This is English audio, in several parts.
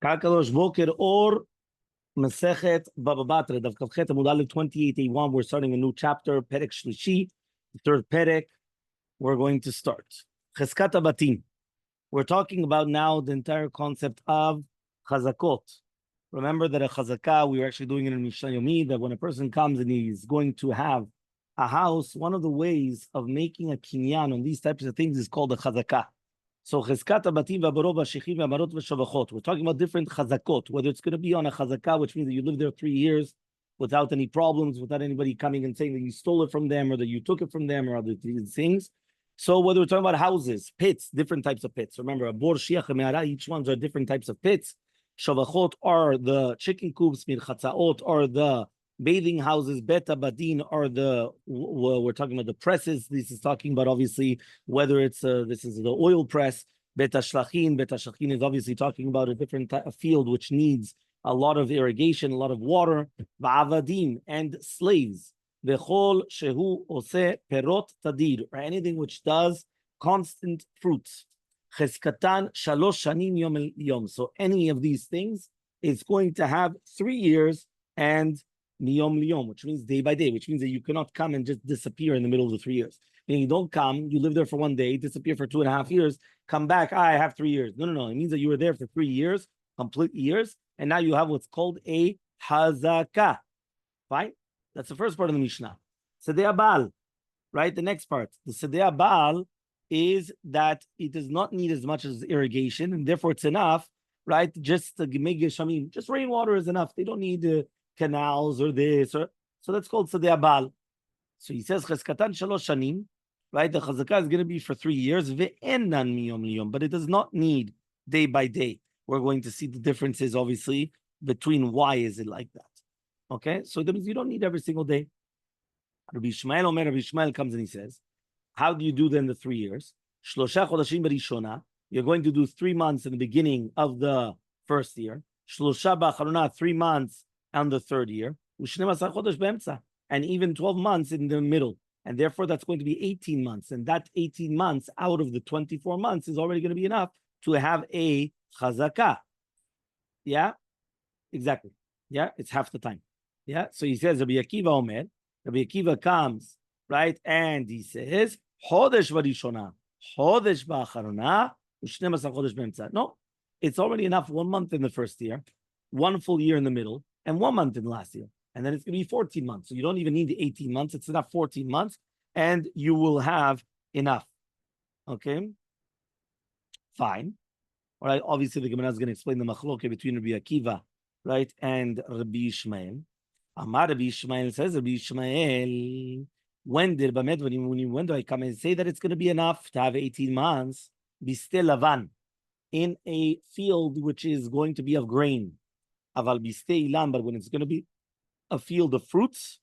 Kakadosh Boker or Masechet Batra Daf 2881. We're starting a new chapter, Perek Shlishi, the third Perek. We're going to start. Cheskata Batim. We're talking about now the entire concept of Chazakot. Remember that a Chazakah, we were actually doing it in Daf Yomi, that when a person comes and he's going to have a house, one of the ways of making a kinyan on these types of things is called a Chazakah. So cheskata batim v'abarot v'shechim v'amarot v'shavachot. We're talking about different chazakot, whether it's going to be on a chazakah, which means that you live there 3 years without any problems, without anybody coming and saying that you stole it from them or that you took it from them or other things. So whether we're talking about houses, pits, different types of pits. Remember, a bor, shiach, a me'ara, each ones are different types of pits. Shavachot are the chicken coops, mirchatzaot are the bathing houses, beta badin are we're talking about the presses. This is talking about obviously whether it's this is the oil press. Beta shlachin is obviously talking about a different field which needs a lot of irrigation, a lot of water. Va'avadim and slaves. V'chol shehu ose perot tadir, or anything which does constant fruits. Cheskatan shalosh shanim yom el yom. So any of these things is going to have 3 years and Niyom liyom, which means day by day, which means that you cannot come and just disappear in the middle of the 3 years. Meaning you don't come, you live there for 1 day, disappear for 2.5 years, come back, I have 3 years. No. It means that you were there for 3 years, complete years, and now you have what's called a hazakah. Fine? That's the first part of the Mishnah. Sedei Baal, right? The next part. The Sedei Baal is that it does not need as much as irrigation, and therefore it's enough, right? Just to make geshamim, just rainwater is enough. They don't need canals or this, or so that's called Sedei Baal. So he says Cheskatan Shalosh Shanim, right? The Chazakah is going to be for 3 years, ve'enan miyom liyom, but it does not need day by day. We're going to see the differences, obviously, between why is it like that. Okay, so that means you don't need every single day. Rabbi Ishmael comes and he says, how do you do then the 3 years? Shlosha chodashim berishona. You're going to do 3 months in the beginning of the first year. Shlosha ba'acharona, 3 months on the third year, and even 12 months in the middle. And therefore, that's going to be 18 months. And that 18 months out of the 24 months is already going to be enough to have a chazakah. Yeah, exactly. Yeah, it's half the time. Yeah, so he says, Rabbi Akiva comes, right? And he says, Chodesh varishona, Chodesh ba'acharona, u'shnemasar chodesh be'emtza. No, it's already enough 1 month in the first year, 1 full year in the middle, and 1 month in the last year. And then it's going to be 14 months. So you don't even need the 18 months. It's enough 14 months, and you will have enough. Okay? Fine. All right. Obviously, the Gemara is going to explain the machloke between Rabbi Akiva, right, and Rabbi Ishmael. Amar Rabbi Ishmael says, Rabbi Ishmael, when do I come and say that it's going to be enough to have 18 months? Biste lavan, in a field which is going to be of grain. Aval biste ilan, but when it's going to be a field of fruits,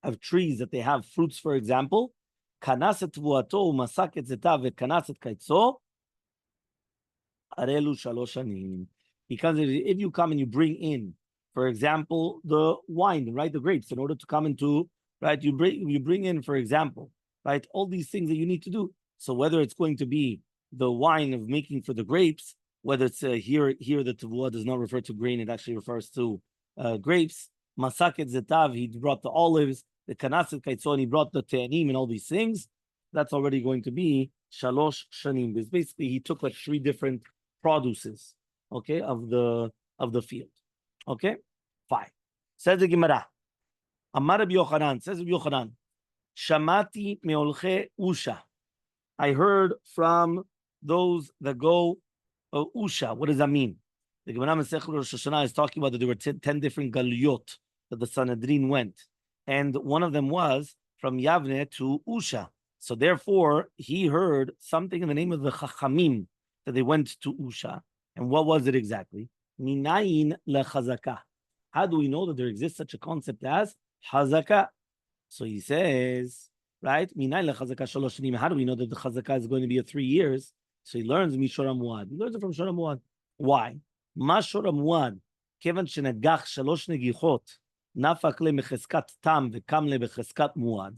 of trees that they have fruits, for example, kanaset vuato masaket zetav kanaset kaitzo arelu shalosh shanim. Because if you come and you bring in, for example, the wine, right, the grapes, in order to come into, right, you bring in, for example, right, all these things that you need to do. So whether it's going to be the wine of making for the grapes, whether it's here the tevuah does not refer to grain, it actually refers to grapes. Masaket zetav, he brought the olives. The kanaset kaitzon, he brought the te'anim and all these things. That's already going to be shalosh shanim. Because basically he took like 3 different produces, okay, of the field. Okay, fine. Says the Gemara. Amar Rabbi Yochanan, says Rabbi Yochanan, Shamati meolche usha. I heard from those that go usha. What does that mean? The Gemara Masechet Rosh Hashanah is talking about that there were 10 different galuyot that the Sanhedrin went, and one of them was from Yavne to Usha. So therefore, he heard something in the name of the Chachamim that they went to Usha. And what was it exactly? Minayin lechazakah. How do we know that there exists such a concept as hazakah? So he says, right? Minayin lechazakah shalosh shanim. How do we know that the chazakah is going to be 3 years? So he learns mishor hamuad. He learns it from shor hamuad. Why? Mashor hamuad. Kevan shenagach shalosh negichot nafak le mecheskat tam vekam le becheskat muad.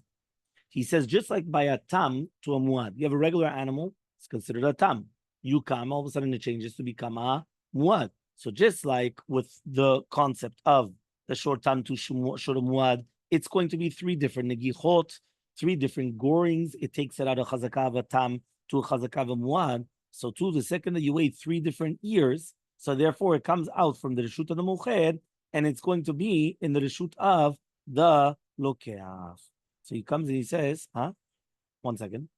He says just like by a tam to a muad, you have a regular animal, it's considered a tam. You come, all of a sudden it changes to become a muad. So just like with the concept of the short tam to short muad, it's going to be three different negichot, three different gorings. It takes it out of chazakah of a tam to a chazakah of a muad. So to the second that you wait 3 different years, so therefore it comes out from the reshut of the mocher, and it's going to be in the reshut of the lokeach. So he comes and he says, 1 second.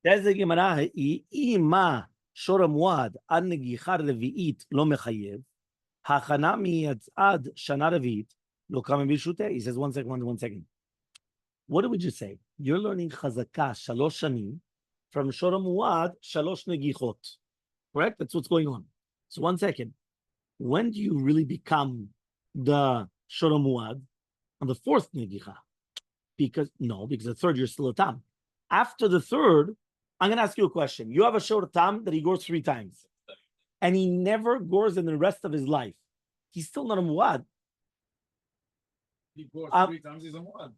There's the Gemara, ima shor muad ad negicha revi'it lo mechayev, hachana mi'ad shana revi'it lo kama b'shuteh. He says, 1 second, 1 second. What did we just say? You're learning chazakah shalosh shanim from shor muad shalosh negichot. Correct? That's what's going on. So 1 second. When do you really become the shor muad? On the 4th negicha. Because the 3rd you're still a tam. After the 3rd, I'm going to ask you a question. You have a shor tam that he gores 3 times, and he never gores in the rest of his life. He's still not a muad. He gores 3 times, he's a muad.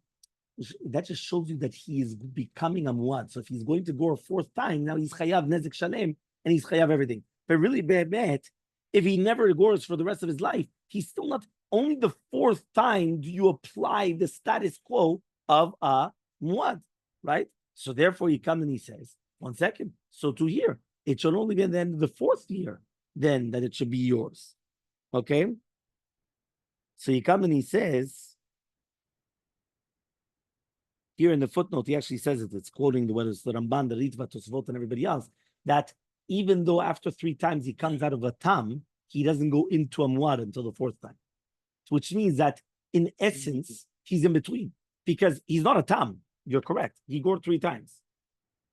That just shows you that he is becoming a muad. So if he's going to gore a 4th time, now he's chayav nezek shalem, and he's chayav everything. But really, be'emet, if he never gores for the rest of his life, he's still not. Only the 4th time do you apply the status quo of a muad, right? So therefore, he comes and he says, 1 second. So to here, it should only be then the 4th year, then that it should be yours. Okay? So he comes and he says, here in the footnote, he actually says it. It's quoting the Ramban, the Ritva, Tosfot, and everybody else, that even though after 3 times he comes out of a tam, he doesn't go into a muad until the 4th time. Which means that in essence, he's in between. Because he's not a tam. You're correct. He gored 3 times.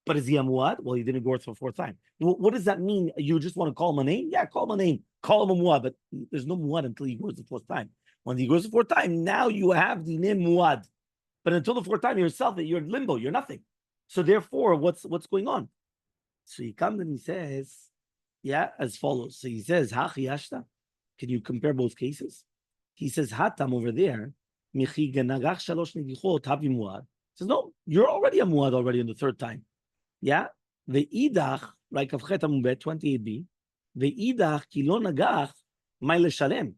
But is he a muad? Well, he didn't gore for 4th time. Well, what does that mean? You just want to call him a name? Yeah, call him a name. Call him a muad. But there's no muad until he goes the 4th time. When he goes the 4th time, now you have the name muad. But until the 4th time yourself, you're in limbo. You're nothing. So therefore, what's going on? So he comes and he says, as follows. So he says, can you compare both cases? He says, hatam over there, says, no, you're already a muad already in the 3rd time. Yeah? The idach, like Kavchet Amubet 28b, the idach kilo nagach maile shalem.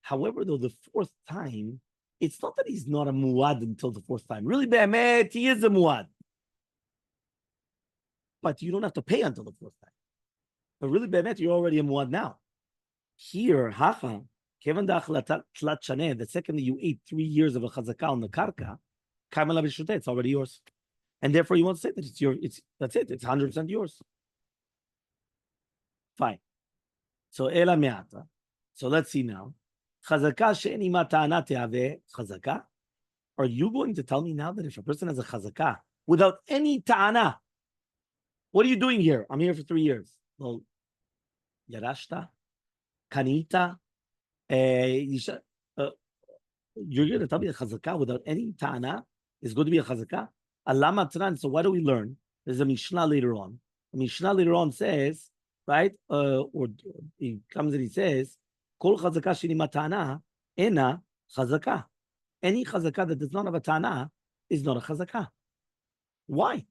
However, though the 4th time, it's not that he's not a muad until the 4th time. Really, be'emet, he is a muad. But you don't have to pay until the 4th time. But really, be'emet, you're already a muad now. Here, hacha, the second that you ate 3 years of a chazakah on the karka, it's already yours. And therefore you want to say that it's your, that's it, it's 100% yours. Fine. So ela me'ata. So let's see now. Chazakah she'eni ma ta'ana te'aveh chazakah. Are you going to tell me now that if a person has a chazakah without any ta'ana, what are you doing here? I'm here for 3 years. Well, yarashta, kanita, you're going to tell me that chazakah without any ta'ana is going to be a chazakah? Alama Tran. So what do we learn? There's a Mishnah later on. The Mishnah later on says, right? Or he comes and he says, Kol chazakah sheni matana ena chazakah. Any chazakah that does not have a ta'ana is not a chazakah. Why?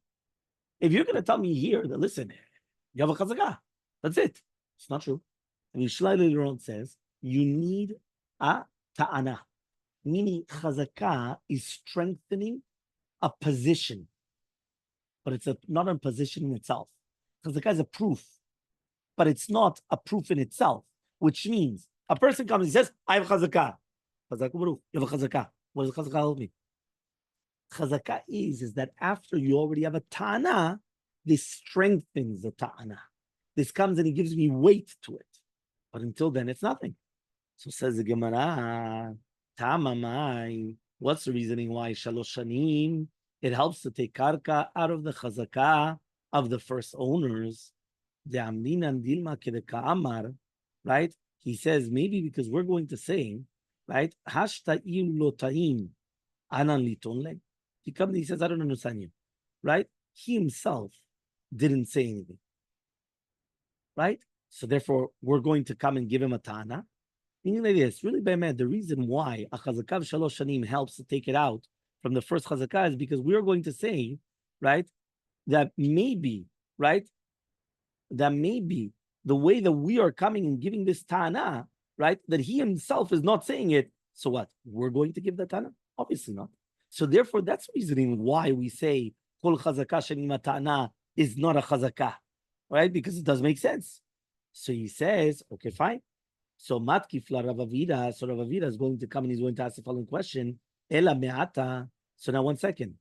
If you're going to tell me here that, listen, you have a chazakah, that's it. It's not true. And Mishnah later on says, you need a ta'ana. Meaning chazakah is strengthening a position, but it's not a position in itself. Chazakah is a proof, but it's not a proof in itself, which means a person comes and says, I have chazakah. You have a chazakah. What does chazakah help me? Chazakah is that after you already have a ta'ana, this strengthens the ta'ana. This comes and it gives me weight to it. But until then, it's nothing. So says the Gemara, Tamamai. What's the reasoning why Shalosh Shanim? It helps to take karka out of the chazakah of the first owners. Right? He says maybe because we're going to say, right? Hashta'im lotaim anan litonle. He comes and he says, I don't understand you. Right? He himself didn't say anything. Right? So therefore, we're going to come and give him a ta'ana. Meaning like this, really, the reason why a chazakah shalosh shanim helps to take it out from the first chazakah is because we are going to say, right, that maybe, right, that maybe the way that we are coming and giving this Tana, right, that he himself is not saying it. So what? We're going to give the Tana? Obviously not. So therefore, that's reasoning why we say Kol Chazaka Shanima Tana is not a Chazaka, right? Because it does make sense. So he says, okay, fine. So Matkifla Ravavida, so Ravavida is going to come and he's going to ask the following question. Ela me'ata. So now 1 second.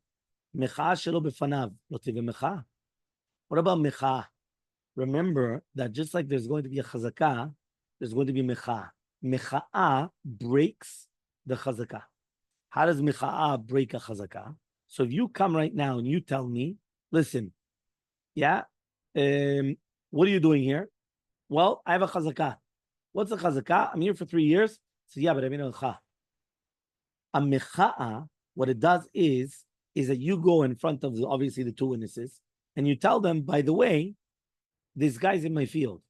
Mecha shelo befanav. Lo tive mecha. What about mecha? Remember that just like there's going to be a chazakah, there's going to be mecha. Mecha'a breaks the chazakah. How does mecha'a break a chazakah? So if you come right now and you tell me, listen, yeah, what are you doing here? Well, I have a chazakah. What's a chazakah? I'm here for 3 years. So yeah, but I mean a mecha. A mecha'a, what it does is that you go in front of obviously the 2 witnesses and you tell them, by the way, this guy's in my field.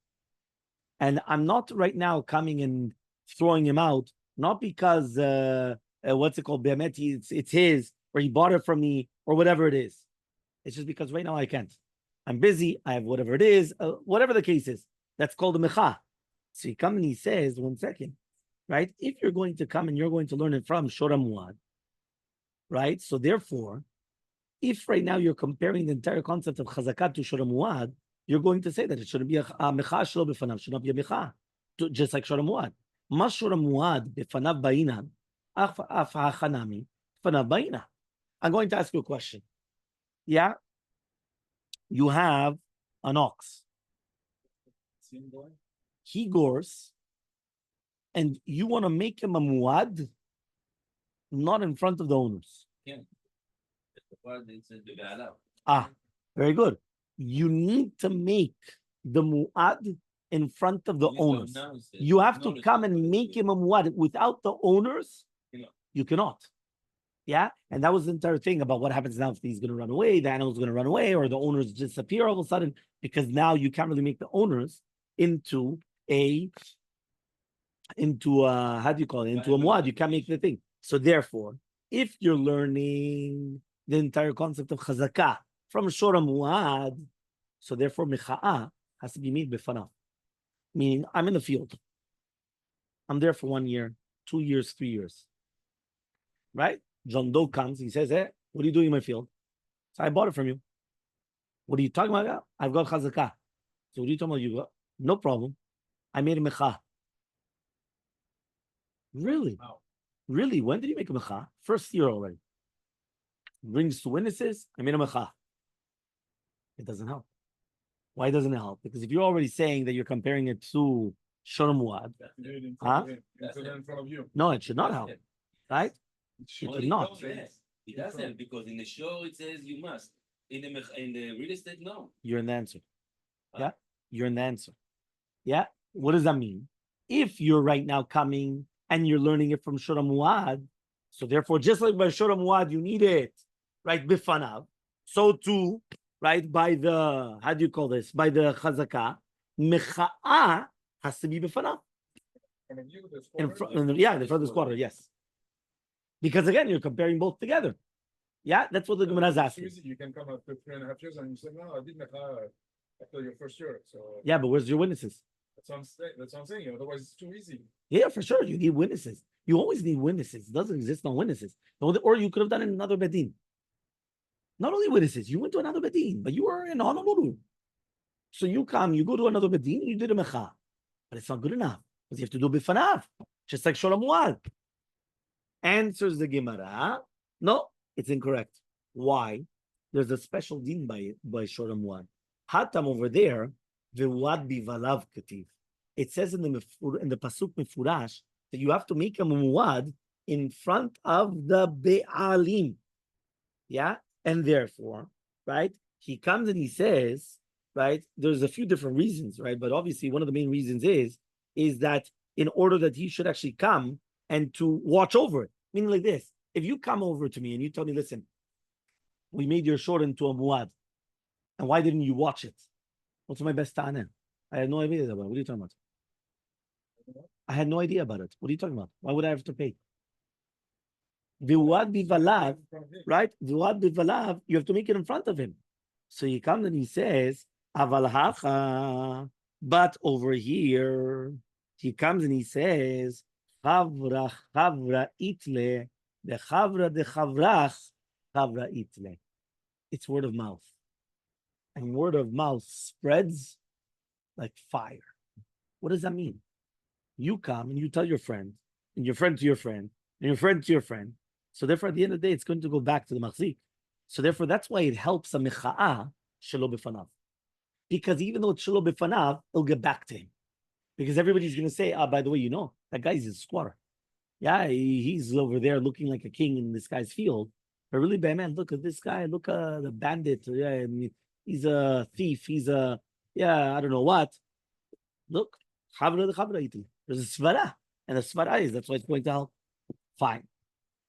And I'm not right now coming and throwing him out, not because, what's it called? It's his, or he bought it from me, or whatever it is. It's just because right now I can't. I'm busy. I have whatever it is, whatever the case is. That's called a mecha. So he comes and he says, 1 second, right? If you're going to come and you're going to learn it from Shora Muad, right? So therefore, if right now you're comparing the entire concept of Chazakat to Shora Muad, you're going to say that it shouldn't be a mecha shelo befanav, should not be a mecha, just like Shora Muad. Mas Shora Muad befanav ba'inan, af hachanami befanav ba'inan. I'm going to ask you a question. Yeah, you have an ox. He gores, and you want to make him a muad, not in front of the owners. Yeah. Very good. You need to make the muad in front of the owners. You have to come and make him a muad without the owners. You cannot. Yeah, and that was the entire thing about what happens now if he's going to run away, the animal's going to run away, or the owners disappear all of a sudden, because now you can't really make the owners into a how do you call it? Into a muad. You can't make the thing. So therefore, if you're learning the entire concept of chazakah from Shora Muad, so therefore mecha'a has to be made befanav. Meaning, I'm in the field. I'm there for 1 year, 2 years, 3 years. Right? John Doe comes, he says, hey, what are you doing in my field? So I bought it from you. What are you talking about? I've got chazakah. So what are you talking about? You got? No problem. I made a mecha. Really? Wow. Really? When did you make a mecha? First year already. Brings 2 witnesses, I made a mecha. It doesn't help. Why doesn't it help? Because if you're already saying that you're comparing it to Shora Muad, no, it should not help. Right? It should not. It doesn't, because in the show it says you must. In the real estate, no. You're in the answer. Yeah? You're in the answer. Yeah? What does that mean? If you're right now coming and you're learning it from Shora Muad, so therefore, just like by Shora Muad, you need it, right, bifanav, so too, right, by the, how do you call this, by the chazakah, mecha'a has to be bifanav. In front of the squatter, yes. Because again, you're comparing both together. Yeah, that's what the Gemara is asking. You can come after 3.5 years and you say, no, I did mecha after your first year. So yeah, but where's your witnesses? That's what I'm saying. Otherwise, it's too easy. Yeah, for sure. You need witnesses. You always need witnesses. It doesn't exist no witnesses. Or you could have done it in another bedin. Not only witnesses, you went to another bedin, but you were in Honolulu. So you come, you go to another bedin, you did a mecha. But it's not good enough. Because you have to do bifanav. Just like Shora Muad. Answers the Gemara. No, it's incorrect. Why? There's a special din by Shora Muad. Hatam over there, v'wad bivalav kativ. It says in the pasuk mefurash that you have to make a muad in front of the be'alim. Yeah, and therefore, right? He comes and he says, right? There's a few different reasons, right? But obviously, one of the main reasons is that in order that he should actually come and to watch over it. Meaning like this, if you come over to me and you tell me, listen, we made your short into a muad, and why didn't you watch it? What's my best ta'ana? I had no idea about it. What are you talking about? I had no idea about it. What are you talking about? Why would I have to pay? Viwad bivalav, right? Viwad bivalav, you have to make it in front of him. So he comes and he says, Aval hacha. But over here, he comes and he says, Chavra itle, the chavra de chavrach, chavra itle. It's word of mouth. And word of mouth spreads like fire. What does that mean? You come and you tell your friend, and your friend to your friend, and your friend to your friend. So therefore, at the end of the day, it's going to go back to the machzik. So therefore, that's why it helps a mecha'ah shelo b'fanav. Because even though it's shelo b'fanav, it'll get back to him. Because everybody's going to say, by the way, you know, that guy's a squatter. Yeah, he's over there looking like a king in this guy's field. But really, man, look at this guy. Look at the bandit. Yeah, I mean, he's a thief. He's a, I don't know what. Look, there's a svara. And the svara is, that's why it's going to help. Fine.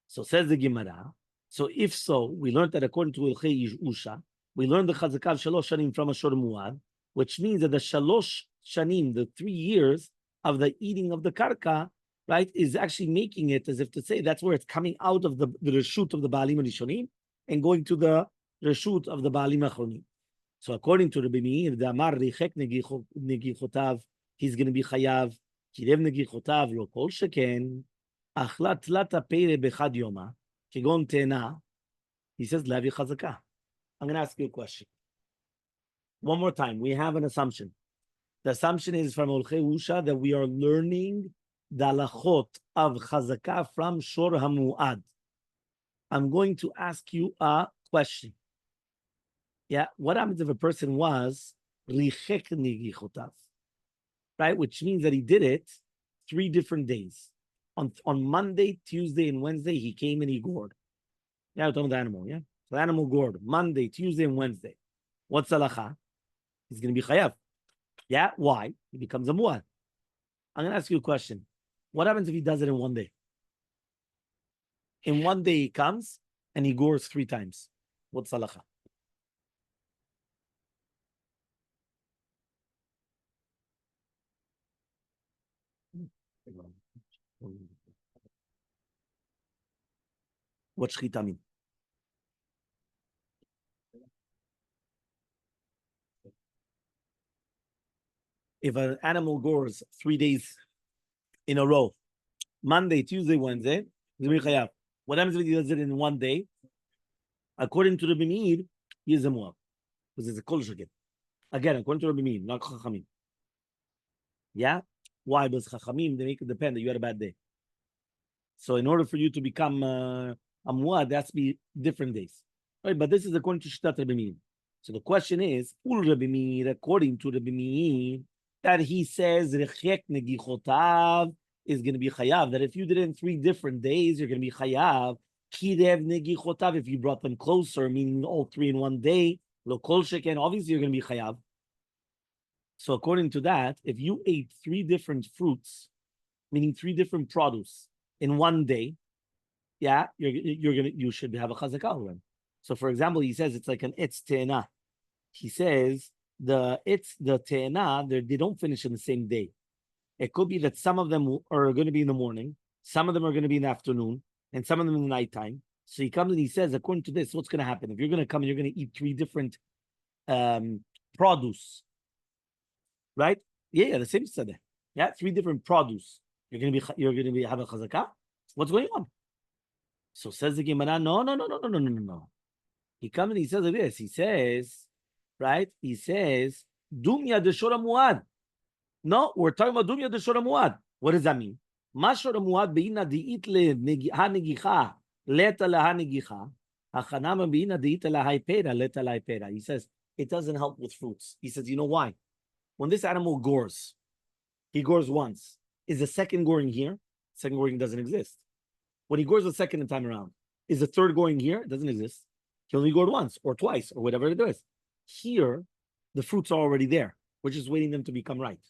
So says the Gemara. So if so, we learned that according to Ilchei Usha, we learned the Chazakah of Shalosh Shanim from Ashur Muad, which means that the Shalosh Shanim, the 3 years of the eating of the karka, right, is actually making it as if to say that's where it's coming out of the reshut of the Baalim Rishonim and going to the reshut of the Baalim Achronim. So according to Rabbi Meir, the Amar Richek Negichotav, he's going to be Chayav, Kirev Negichotav, Lo Kol Sheken, Achlat Lata Peire Bechad Yoma, Kegon Tena, he says, Lavi Chazakah. I'm going to ask you a question. One more time, we have an assumption. The assumption is from Olchei Usha that we are learning the halachot of Chazakah from Shor HaMu'ad. I'm going to ask you a question. Yeah, what happens if a person was Richek Negichotav? Right, which means that he did it 3 different days. On Monday, Tuesday, and Wednesday, he came and he gored. Yeah, we're talking about the animal, yeah? So the animal gored Monday, Tuesday, and Wednesday. What's halacha? He's going to be chayav. Yeah, why? He becomes a mu'ad. I'm going to ask you a question. What happens if he does it in one day? In one day, he comes and he gores 3 times. What's halacha? What shchita mean? If an animal gores 3 days in a row, Monday, Tuesday, Wednesday, he's going to be chayav. What happens if he does it in one day? According to Rabbi Meir, he is a mu'ad. Because it's a kol sheket. Again, according to Rabbi Meir, not Chachamim. Yeah? Why? Because Chachamim, they make it depend that you had a bad day. So in order for you to become a mu'ad, there has to be different days. Right? But this is according to Shittat Rabbi Meir. So the question is, Ul Rabbi Meir, according to Rabbi Meir, that he says, Rechek Negichotav is going to be chayav. That if you did it in 3 different days, you're going to be chayav. Kirev Negichotav, if you brought them closer, meaning all 3 in one day, Lo Kol Sheken, obviously you're going to be chayav. So according to that, if you ate 3 different fruits, meaning 3 different produce in one day, yeah, you should have a chazakah already. So for example, he says it's like an etz te'ena. He says the te'ena, they don't finish in the same day. It could be that some of them are going to be in the morning, some of them are going to be in the afternoon, and some of them in the nighttime. So he comes and he says, according to this, what's going to happen? If you're going to come and you're going to eat 3 different produce, right? Yeah, the same study. Yeah, 3 different produce. You're going to be have a chazakah. What's going on? So says the Gemara, no. He comes and he says like this. He says, right? He says, Dumya de Shora Muad. No, we're talking about Dumya de Shora Muad. What does that mean? Ma Shora Muad beina diit le ha-negicha leta la-ha-negicha hachanama beina diit la-hai-pera leta la-hai-pera. He says, it doesn't help with fruits. He says, you know why? When this animal gores, he gores once. Is the second goring here? Second goring doesn't exist. When he gores the second time around, is the third goring here? It doesn't exist. He only gored once or twice or whatever it is. Here, the fruits are already there. We're just waiting them to become right.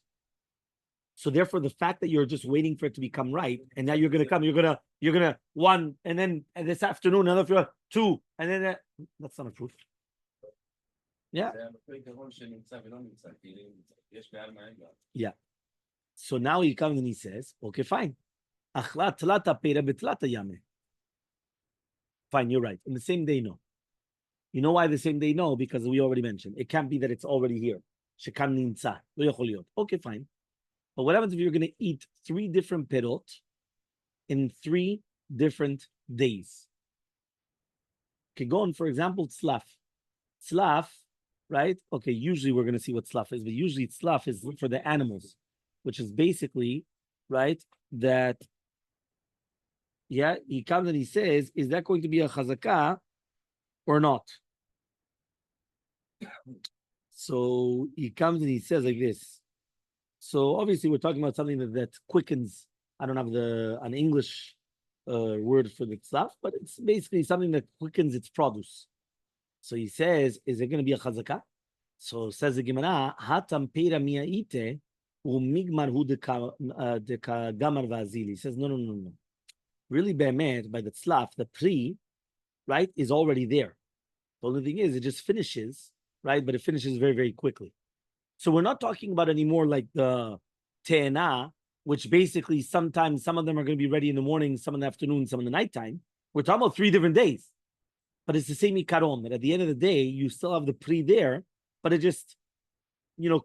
So therefore, the fact that you're just waiting for it to become right, and now you're going to come, you're going to 1, and then this afternoon, another 2, and then that's not a fruit. Yeah. Yeah. So now he comes and he says, okay, fine. Fine, you're right. In the same day, no. You know why the same day? No, because we already mentioned. It can't be that it's already here. Shekam nimtza. Lo yachol liot. Okay, fine. But what happens if you're going to eat 3 different pirot in 3 different days? Kegon, for example, tzlaf. Tzlaf, right? Okay, usually we're going to see what tzlaf is, but usually tzlaf is for the animals, which is basically, right, that, yeah, he comes and he says, is that going to be a chazakah or not? So he comes and he says like this. So obviously we're talking about something that quickens. I don't have an English word for the tzlaf, but it's basically something that quickens its produce. So he says, is it going to be a chazakah? So says the Gemara, hatam pera miaite umigmar hu deka gamar vazili. He says, no. Really, be'emet, by the tzlaf, the pri, right, is already there. The only thing is, it just finishes, right? But it finishes very, very quickly. So we're not talking about anymore like the te'ena, which basically sometimes some of them are going to be ready in the morning, some in the afternoon, some in the nighttime. We're talking about 3 different days. But it's the same ikaron, that at the end of the day, you still have the pri there, but it just,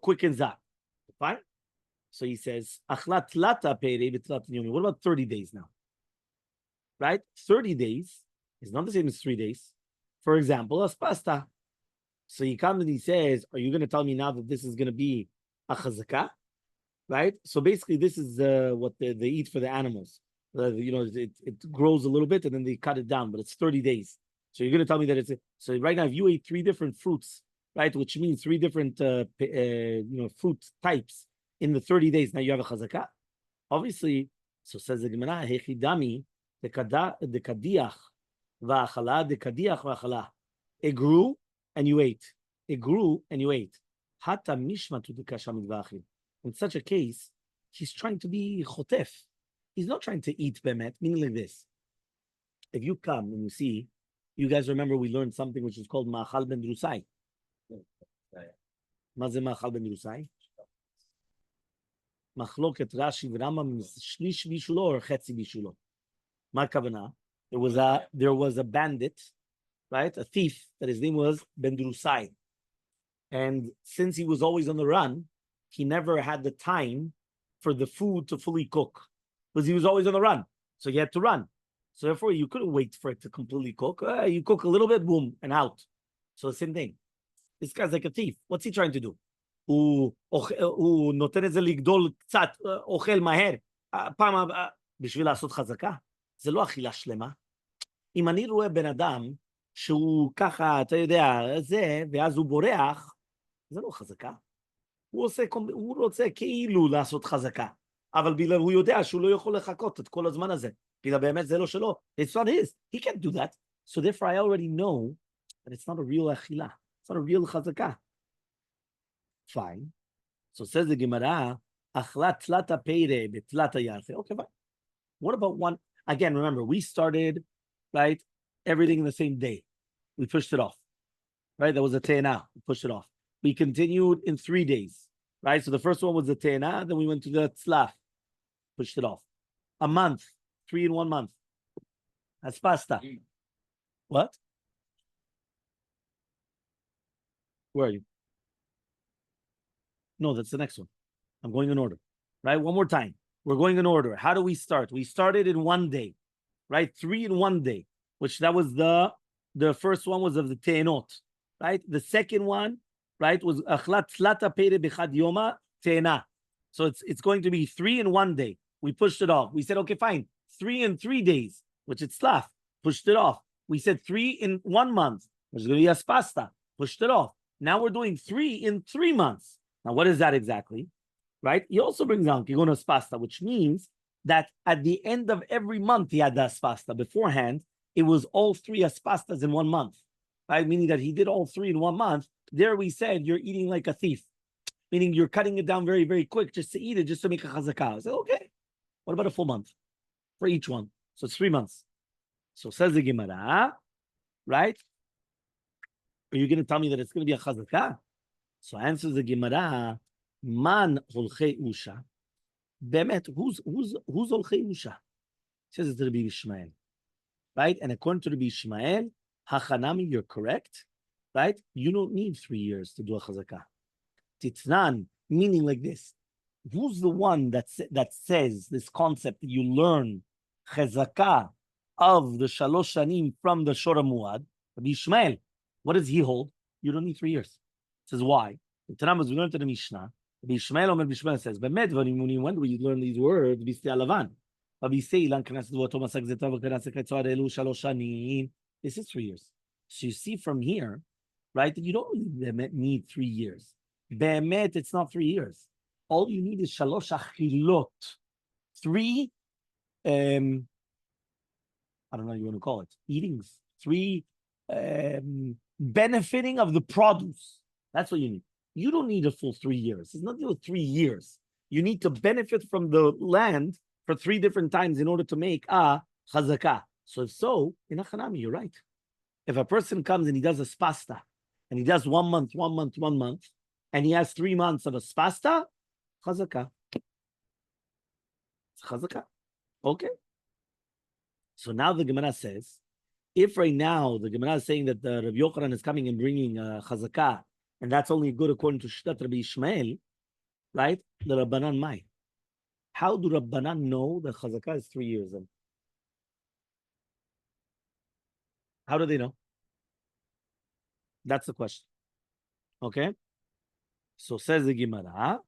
quickens up. Fine? So he says, what about 30 days now? Right? 30 days is not the same as 3 days. For example, as pasta. So he comes and he says, are you going to tell me now that this is going to be a chazakah? Right? So basically, this is what they eat for the animals. It grows a little bit and then they cut it down, but it's 30 days. So you're going to tell me that so right now, if you ate 3 different fruits, right, which means 3 different fruit types in the 30 days, now you have a chazakah. Obviously, so says the Gemara, hechidami the kadiach va'achala the kadiach va'achala. It grew and you ate. It grew and you ate. Hata mishmatu the kashamid va'achil. In such a case, he's trying to be chotef. He's not trying to eat bemet, meaning like this. If you come and you see, you guys remember we learned something which is called ma'achal ben drusai. Maze ma'achal ben drusai? Machloket Rashi v'Rambam shlish bishulo or chetzi bishulo. Ma kavana? There was a bandit, right? A thief that his name was Ben Drusai. And since he was always on the run, he never had the time for the food to fully cook because he was always on the run. So he had to run. So therefore, you couldn't wait for it to completely cook. You cook a little bit, boom, and out. So the same thing. This guy's like a thief. What's he trying to do? הוא נותן את זה לגדול קצת, אוכל מהר. פעם הבאה, בשביל לעשות חזקה, זה לא אכילה שלמה. אם אני רואה בן אדם שהוא ככה, אתה יודע, ואז הוא בורח, זה לא חזקה. הוא רוצה כאילו לעשות חזקה, אבל בגלל הוא יודע שהוא לא יכול לחכות את כל הזמן הזה. בגלל באמת זה לא שלו. It's not his. He can't do that. So therefore I already know that it's not a real אכילה. It's not a real חזקה. Fine. So says the Gemara, Achlat tlata peire betlata yarche. Okay, fine. What about one? Again, remember, we started, right, everything in the same day. We pushed it off. Right? That was a te'ena. We pushed it off. We continued in 3 days. Right? So the first one was the te'ena, then we went to the tzlaf. Pushed it off. A month. 3 in 1 month. That's pasta. What? Where are you? No, that's the next one. I'm going in order. Right? One more time. We're going in order. How do we start? We started in 1 day. Right? 3 in 1 day. Which that was the first one was of the te'enot. Right? The second one, right, was achlat tlata peire bechad yoma te'ena. So it's going to be 3 in 1 day. We pushed it off. We said, okay, fine. 3 in 3 days, which it's tzlaf. Pushed it off. We said 3 in 1 month, which is going to be aspasta. Pushed it off. Now we're doing 3 in 3 months. Now, what is that exactly? Right? He also brings down kigun aspasta, which means that at the end of every month he had the aspasta. Beforehand, it was all 3 aspastas in 1 month. Right? Meaning that he did all 3 in 1 month. There we said you're eating like a thief. Meaning you're cutting it down very, very quick just to eat it, just to make a chazakah. I said, okay. What about a full month for each one? So it's 3 months. So says the Gemara, right? Are you going to tell me that it's going to be a chazakah? So answers the Gemara, man holchei usha. Bemet, who's holchei usha? Says it's Rabbi Ishmael. Right? And according to Rabbi Ishmael, hachanami, you're correct. right? You don't need 3 years to do a chazakah. Titnan, meaning like this. Who's the one that says this concept that you learn chazakah of the shalosh shanim from the Shor Muad? Rabbi Ishmael. What does he hold? You don't need 3 years. It says why? The Tanam, as we learned in the Mishnah, Rabbi Ishmael says, "Bemed, when do you learn these words? This is 3 years. So you see from here, right, that you don't really need 3 years. Be'emet, it's not 3 years. All you need is shalosh achilot. 3, I don't know what you want to call it, eatings. 3, benefiting of the produce. That's what you need. You don't need a full 3 years. It's nothing with 3 years. You need to benefit from the land for 3 different times in order to make a chazakah. So if so, in a chanami, you're right. If a person comes and he does a spasta, and he does 1 month, 1 month, 1 month, and he has 3 months of a spasta, chazakah. It's chazakah. Okay. So now the Gemara says, if right now the Gemara is saying that the Rabbi Yochanan is coming and bringing chazakah, and that's only good according to Shtat Rabbi Ishmael, right? The Rabbanan Mai. How do Rabbanan know that chazakah is 3 years? Then? How do they know? That's the question. Okay? So says the Gemara,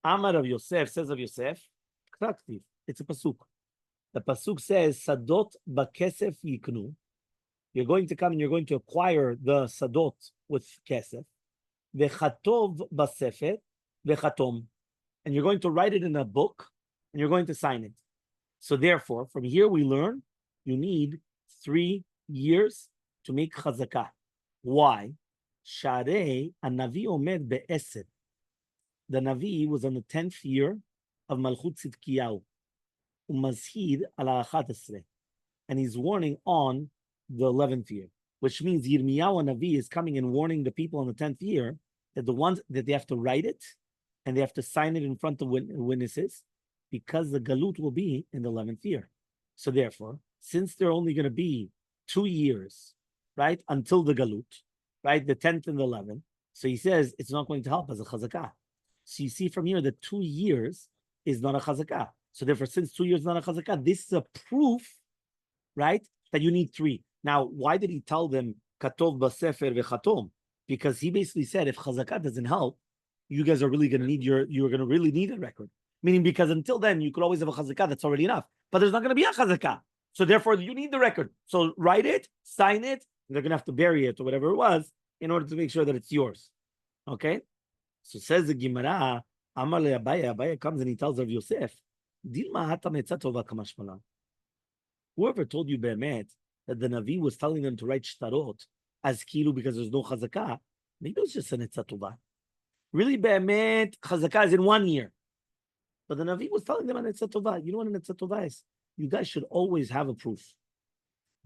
Amar of Yosef, says of Yosef, it's a pasuk. The pasuk says, Sadot bakesef yiknu. You're going to come and you're going to acquire the sadot with kesef. Vechatov basefer vechatom. And you're going to write it in a book and you're going to sign it. So therefore, from here we learn you need 3 years to make chazakah. Why? Sharei Navi omed be'eser. The Navi was on the 10th year of Malchut Tzidkiyahu. Umazhid ala 11. And he's warning on the 11th year, which means Yirmiyahu Navi is coming and warning the people on the 10th year that the ones that they have to write it and they have to sign it in front of witnesses because the galut will be in the 11th year. So therefore, since they're only going to be 2 years, right, until the galut, right, the 10th and the 11th, so he says it's not going to help as a chazakah. So you see from here that 2 years is not a chazakah. So therefore, since 2 years is not a chazakah, this is a proof, right, that you need 3. Now, why did he tell them katov basefer vechatom? Because he basically said if chazakah doesn't help, you guys are really going to need you're going to really need a record. Meaning because until then you could always have a chazakah that's already enough, but there's not going to be a chazakah. So therefore, you need the record. So write it, sign it, and they're going to have to bury it or whatever it was in order to make sure that it's yours. Okay? So says the Gemara, Elmaleh Abaye comes and he tells Rav Yosef, whoever told you be'emet that the Navi was telling them to write shtarot as kilu because there's no chazakah, maybe it was just an etzah tova. Really be'emet, chazakah is in 1 year. But the Navi was telling them an etzah tova. You know what an etzah tova is? You guys should always have a proof.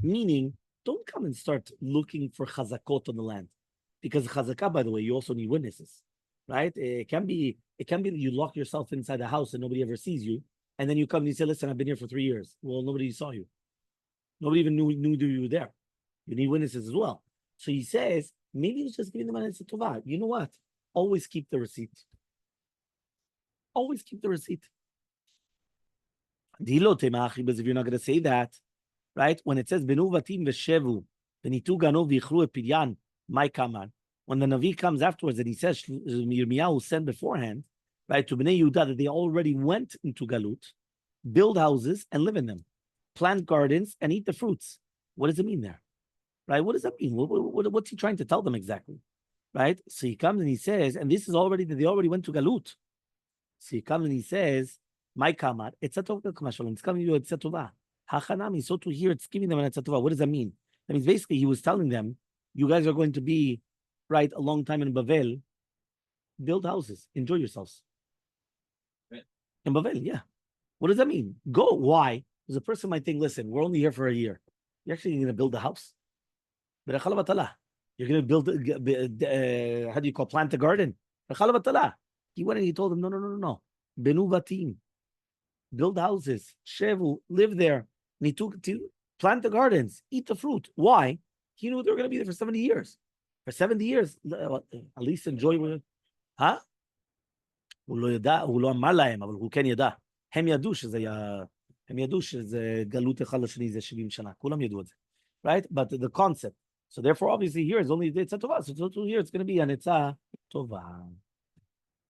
Meaning, don't come and start looking for chazakot on the land. Because chazakah, by the way, you also need witnesses. Right? It can be that you lock yourself inside the house and nobody ever sees you. And then you come and you say, listen, I've been here for 3 years. Well, nobody saw you. Nobody even knew you were there. You need witnesses as well. So he says, maybe he's just giving them an etzah tova. You know what? Always keep the receipt. Always keep the receipt. But if you're not going to say that, right? When it says, Benu vatim v'shevu, v'nitu gano v'yichru epidyan, my kaman. When the Navi comes afterwards and he says, Yirmiyahu sent beforehand, right, to Bnei Yehuda that they already went into Galut, build houses and live in them, plant gardens and eat the fruits. What does it mean there? Right? What does that mean? What's he trying to tell them exactly? Right? So he comes and he says, and this is already that they already went to Galut. So he comes and he says, my kamar, it's a tova, it's coming to you, it's a tova. Hachanami, so to hear it's giving them an tova. What does that mean? That means basically he was telling them, you guys are going to be, right, a long time in Bavel, build houses, enjoy yourselves. In Bavel, yeah. What does that mean? Go. Why? Because a person might think, listen, we're only here for a year. You're actually going to build a house. You're going to build, how do you call, plant a garden. He went and he told them, no. Benu vatim. Build houses. Shevu, live there. Plant the gardens. Eat the fruit. Why? He knew they were going to be there for 70 years. For 70 years, at least enjoy with it. Huh? הוא לא ידע, הוא לא אמר להם, אבל הוא כן ידע. הם ידעו שזה גלות אחד לשני, זה 70 שנה. כולם ידעו את זה. Right? But the concept. So therefore, obviously, here is only the עצה טובה. So 2 years, it's going to be an עצה טובה.